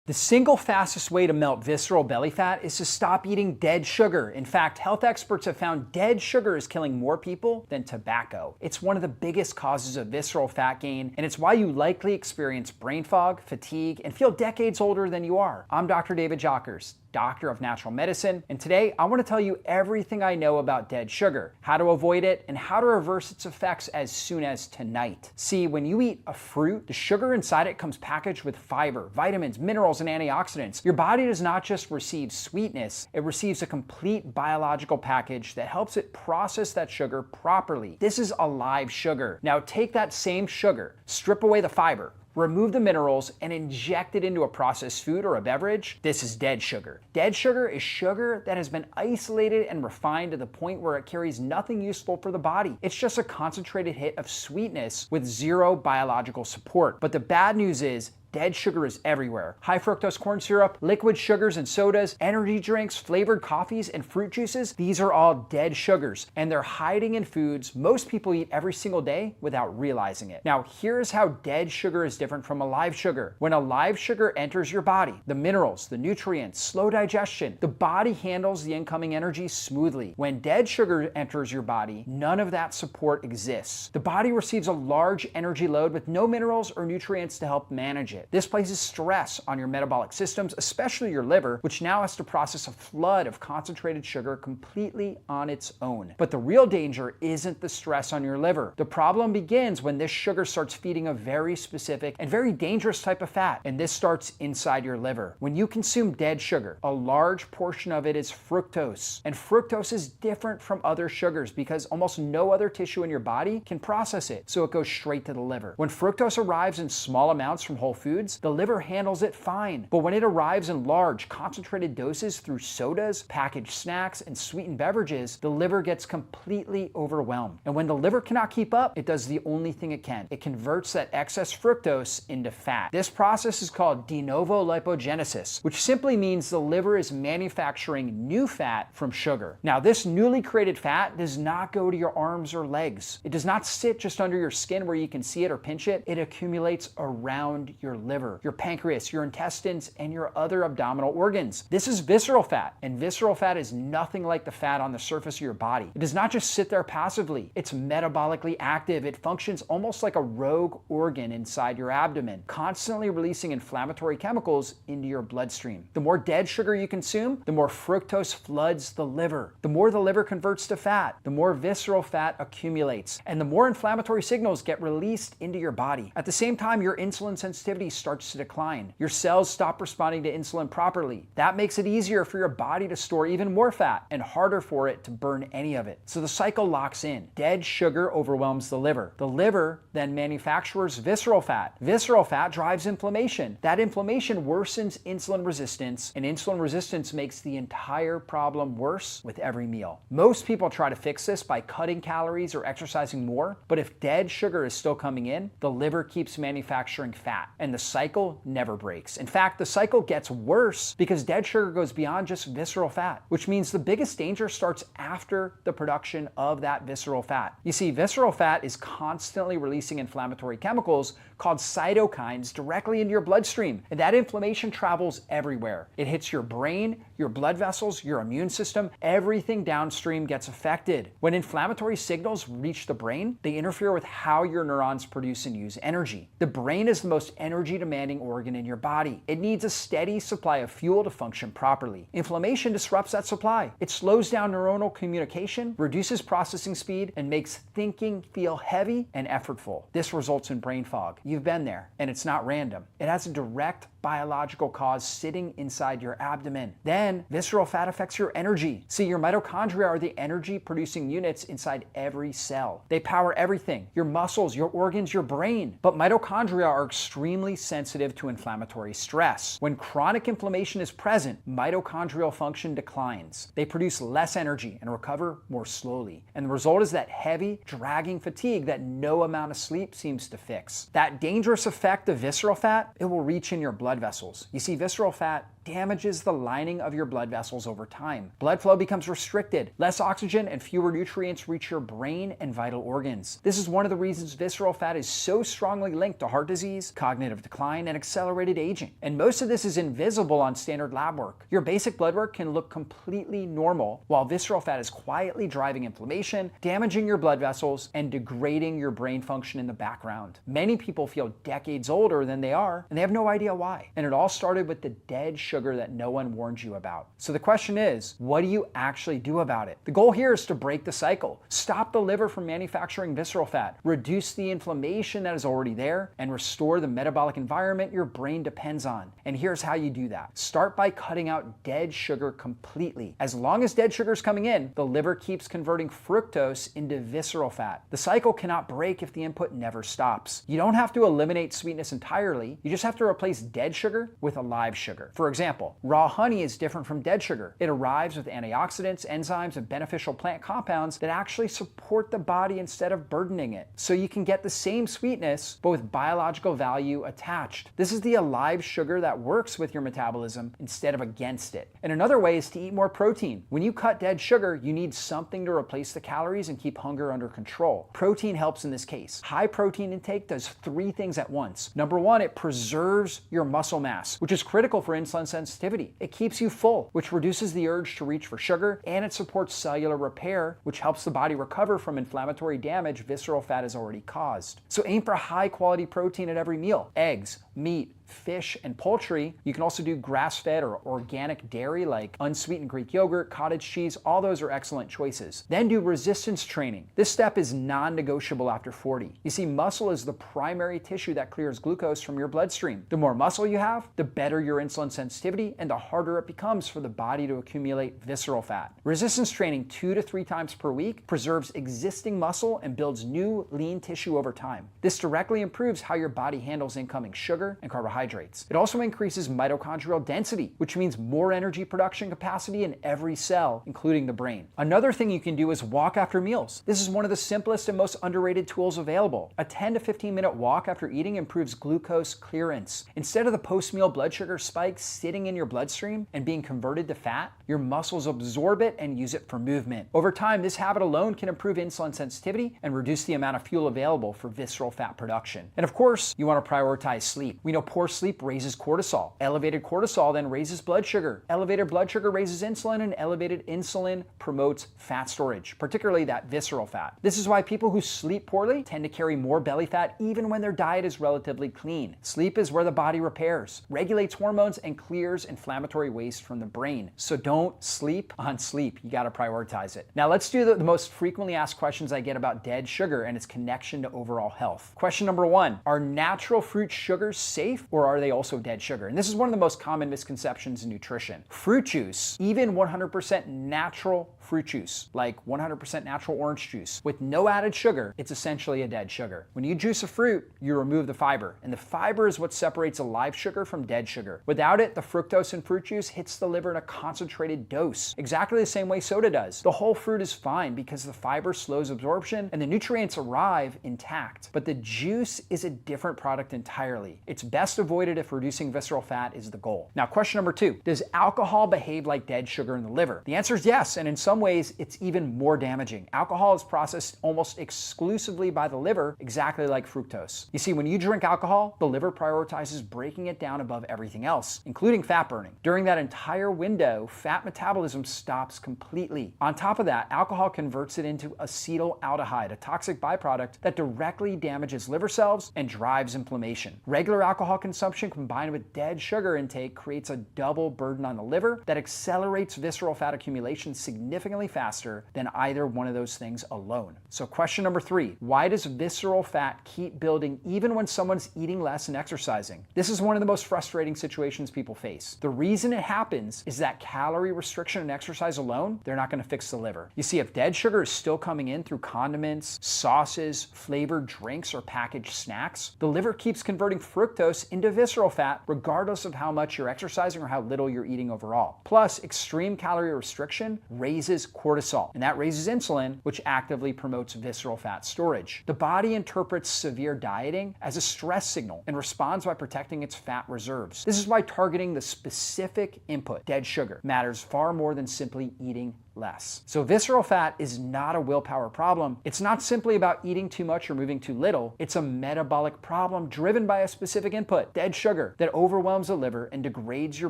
The single fastest way to melt visceral belly fat is to stop eating dead sugar. In fact, health experts have found dead sugar is killing more people than tobacco. It's one of the biggest causes of visceral fat gain, and it's why you likely experience brain fog, fatigue, and feel decades older than you are. I'm Dr. David Jockers, Doctor of Natural Medicine, and today I want to tell you everything I know about dead sugar, how to avoid it, and how to reverse its effects as soon as tonight. See, when you eat a fruit, the sugar inside it comes packaged with fiber, vitamins, minerals, and antioxidants. Your body does not just receive sweetness, it receives a complete biological package that helps it process that sugar properly. This is a live sugar. Now take that same sugar, strip away the fiber, remove the minerals, and inject it into a processed food or a beverage. This is dead sugar. Dead sugar is sugar that has been isolated and refined to the point where it carries nothing useful for the body. It's just a concentrated hit of sweetness with zero biological support. But the bad news is, dead sugar is everywhere. High fructose corn syrup, liquid sugars and sodas, energy drinks, flavored coffees, and fruit juices, these are all dead sugars, and they're hiding in foods most people eat every single day without realizing it. Now, here's how dead sugar is different from a live sugar. When a live sugar enters your body, the minerals, the nutrients, slow digestion, the body handles the incoming energy smoothly. When dead sugar enters your body, none of that support exists. The body receives a large energy load with no minerals or nutrients to help manage it. This places stress on your metabolic systems, especially your liver, which now has to process a flood of concentrated sugar completely on its own. But the real danger isn't the stress on your liver. The problem begins when this sugar starts feeding a very specific and very dangerous type of fat, and this starts inside your liver. When you consume dead sugar, a large portion of it is fructose, and fructose is different from other sugars because almost no other tissue in your body can process it, so it goes straight to the liver. When fructose arrives in small amounts from whole foods, the liver handles it fine. But when it arrives in large, concentrated doses through sodas, packaged snacks, and sweetened beverages, the liver gets completely overwhelmed. And when the liver cannot keep up, it does the only thing it can. It converts that excess fructose into fat. This process is called de novo lipogenesis, which simply means the liver is manufacturing new fat from sugar. Now, this newly created fat does not go to your arms or legs. It does not sit just under your skin where you can see it or pinch it. It accumulates around your liver, your pancreas, your intestines, and your other abdominal organs. This is visceral fat, and visceral fat is nothing like the fat on the surface of your body. It does not just sit there passively. It's metabolically active. It functions almost like a rogue organ inside your abdomen, constantly releasing inflammatory chemicals into your bloodstream. The more dead sugar you consume, the more fructose floods the liver. The more the liver converts to fat, the more visceral fat accumulates, and the more inflammatory signals get released into your body. At the same time, your insulin sensitivity starts to decline. Your cells stop responding to insulin properly. That makes it easier for your body to store even more fat and harder for it to burn any of it. So the cycle locks in. Dead sugar overwhelms the liver. The liver then manufactures visceral fat. Visceral fat drives inflammation. That inflammation worsens insulin resistance, and insulin resistance makes the entire problem worse with every meal. Most people try to fix this by cutting calories or exercising more, but if dead sugar is still coming in, the liver keeps manufacturing fat, and the cycle never breaks. In fact, the cycle gets worse because dead sugar goes beyond just visceral fat, which means the biggest danger starts after the production of that visceral fat. You see, visceral fat is constantly releasing inflammatory chemicals called cytokines directly into your bloodstream, and that inflammation travels everywhere. It hits your brain, your blood vessels, your immune system. Everything downstream gets affected. When inflammatory signals reach the brain, they interfere with how your neurons produce and use energy. The brain is the most energy-demanding organ in your body. It needs a steady supply of fuel to function properly. Inflammation disrupts that supply. It slows down neuronal communication, reduces processing speed, and makes thinking feel heavy and effortful. This results in brain fog. You've been there, and it's not random. It has a direct biological cause sitting inside your abdomen. Then, visceral fat affects your energy. See, your mitochondria are the energy-producing units inside every cell. They power everything: your muscles, your organs, your brain. But mitochondria are extremely sensitive to inflammatory stress. When chronic inflammation is present, mitochondrial function declines. They produce less energy and recover more slowly. And the result is that heavy, dragging fatigue that no amount of sleep seems to fix. That dangerous effect of visceral fat, it will reach in your blood blood vessels. You see, visceral fat damages the lining of your blood vessels over time. Blood flow becomes restricted, less oxygen and fewer nutrients reach your brain and vital organs. This is one of the reasons visceral fat is so strongly linked to heart disease, cognitive decline, and accelerated aging. And most of this is invisible on standard lab work. Your basic blood work can look completely normal, while visceral fat is quietly driving inflammation, damaging your blood vessels, and degrading your brain function in the background. Many people feel decades older than they are, and they have no idea why. And it all started with the dead sugar that no one warned you about. So the question is, what do you actually do about it? The goal here is to break the cycle, stop the liver from manufacturing visceral fat, reduce the inflammation that is already there, and restore the metabolic environment your brain depends on. And here's how you do that. Start by cutting out dead sugar completely. As long as dead sugar is coming in, the liver keeps converting fructose into visceral fat. The cycle cannot break if the input never stops. You don't have to eliminate sweetness entirely, you just have to replace dead sugar with a live sugar. For example, raw honey is different from dead sugar. It arrives with antioxidants, enzymes, and beneficial plant compounds that actually support the body instead of burdening it. So you can get the same sweetness, but with biological value attached. This is the alive sugar that works with your metabolism instead of against it. And another way is to eat more protein. When you cut dead sugar, you need something to replace the calories and keep hunger under control. Protein helps in this case. High protein intake does 3 things at once. Number 1, it preserves your muscle mass, which is critical for insulin sensitivity. It keeps you full, which reduces the urge to reach for sugar, and it supports cellular repair, which helps the body recover from inflammatory damage visceral fat has already caused. So aim for high quality protein at every meal. Eggs, meat, fish, and poultry. You can also do grass-fed or organic dairy like unsweetened Greek yogurt, cottage cheese, all those are excellent choices. Then do resistance training. This step is non-negotiable after 40. You see, muscle is the primary tissue that clears glucose from your bloodstream. The more muscle you have, the better your insulin sensitivity and the harder it becomes for the body to accumulate visceral fat. Resistance training 2 to 3 times per week preserves existing muscle and builds new lean tissue over time. This directly improves how your body handles incoming sugar and carbohydrates. It also increases mitochondrial density, which means more energy production capacity in every cell, including the brain. Another thing you can do is walk after meals. This is one of the simplest and most underrated tools available. A 10 to 15 minute walk after eating improves glucose clearance. Instead of the post-meal blood sugar spike sitting in your bloodstream and being converted to fat, your muscles absorb it and use it for movement. Over time, this habit alone can improve insulin sensitivity and reduce the amount of fuel available for visceral fat production. And of course, you want to prioritize sleep. We know poor sleep raises cortisol. Elevated cortisol then raises blood sugar. Elevated blood sugar raises insulin, and elevated insulin promotes fat storage, particularly that visceral fat. This is why people who sleep poorly tend to carry more belly fat even when their diet is relatively clean. Sleep is where the body repairs, regulates hormones, and clears inflammatory waste from the brain. So don't sleep on sleep. You got to prioritize it. Now let's do the most frequently asked questions I get about dead sugar and its connection to overall health. Question number 1, are natural fruit sugars safe, or are they also dead sugar? And this is one of the most common misconceptions in nutrition. Fruit juice, even 100% natural fruit juice, like 100% natural orange juice, with no added sugar, it's essentially a dead sugar. When you juice a fruit, you remove the fiber, and the fiber is what separates a live sugar from dead sugar. Without it, the fructose in fruit juice hits the liver in a concentrated dose, exactly the same way soda does. The whole fruit is fine because the fiber slows absorption and the nutrients arrive intact. But the juice is a different product entirely. It's best avoided if reducing visceral fat is the goal. Now, question number 2, does alcohol behave like dead sugar in the liver? The answer is yes, and in some ways, it's even more damaging. Alcohol is processed almost exclusively by the liver, exactly like fructose. You see, when you drink alcohol, the liver prioritizes breaking it down above everything else, including fat burning. During that entire window, fat metabolism stops completely. On top of that, alcohol converts it into acetaldehyde, a toxic byproduct that directly damages liver cells and drives inflammation. Regular alcohol consumption combined with dead sugar intake creates a double burden on the liver that accelerates visceral fat accumulation significantly faster than either one of those things alone. So question number 3, why does visceral fat keep building even when someone's eating less and exercising? This is one of the most frustrating situations people face. The reason it happens is that calorie restriction and exercise alone, they're not going to fix the liver. You see, if dead sugar is still coming in through condiments, sauces, flavored drinks, or packaged snacks, the liver keeps converting fructose fructose into visceral fat, regardless of how much you're exercising or how little you're eating overall. Plus, extreme calorie restriction raises cortisol, and that raises insulin, which actively promotes visceral fat storage. The body interprets severe dieting as a stress signal and responds by protecting its fat reserves. This is why targeting the specific input, dead sugar, matters far more than simply eating less. So visceral fat is not a willpower problem. It's not simply about eating too much or moving too little. It's a metabolic problem driven by a specific input, dead sugar, that overwhelms the liver and degrades your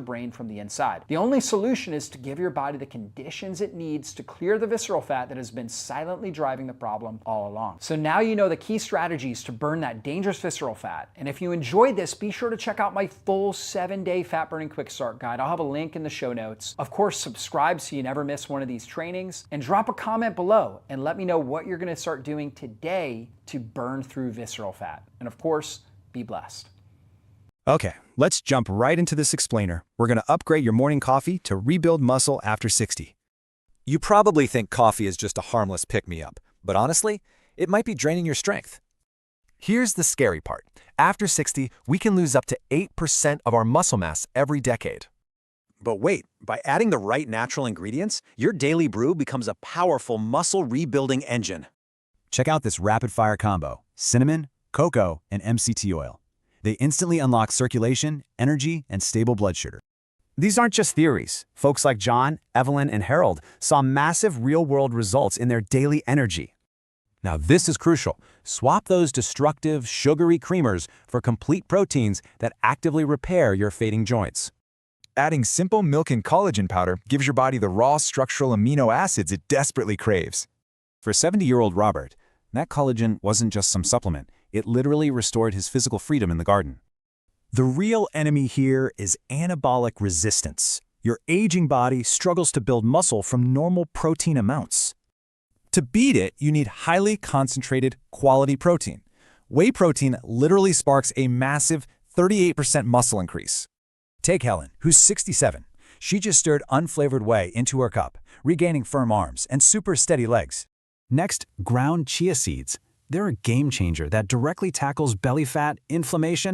brain from the inside. The only solution is to give your body the conditions it needs to clear the visceral fat that has been silently driving the problem all along. So now you know the key strategies to burn that dangerous visceral fat. And if you enjoyed this, be sure to check out my full 7-day fat burning quick start guide. I'll have a link in the show notes. Of course, subscribe so you never miss one of these trainings, and drop a comment below and let me know what you're going to start doing today to burn through visceral fat. And of course, be blessed. Okay, let's jump right into this explainer. We're going to upgrade your morning coffee to rebuild muscle after 60. You probably think coffee is just a harmless pick-me-up, but honestly, it might be draining your strength. Here's the scary part. After 60, we can lose up to 8% of our muscle mass every decade. But wait, by adding the right natural ingredients, your daily brew becomes a powerful muscle rebuilding engine. Check out this rapid-fire combo: cinnamon, cocoa, and MCT oil. They instantly unlock circulation, energy, and stable blood sugar. These aren't just theories. Folks like John, Evelyn, and Harold saw massive real-world results in their daily energy. Now this is crucial. Swap those destructive, sugary creamers for complete proteins that actively repair your fading joints. Adding simple milk and collagen powder gives your body the raw structural amino acids it desperately craves. For 70-year-old Robert, that collagen wasn't just some supplement. It literally restored his physical freedom in the garden. The real enemy here is anabolic resistance. Your aging body struggles to build muscle from normal protein amounts. To beat it, you need highly concentrated, quality protein. Whey protein literally sparks a massive 38% muscle increase. Take Helen, who's 67. She just stirred unflavored whey into her cup, regaining firm arms and super steady legs. Next, ground chia seeds. They're a game changer that directly tackles belly fat, inflammation,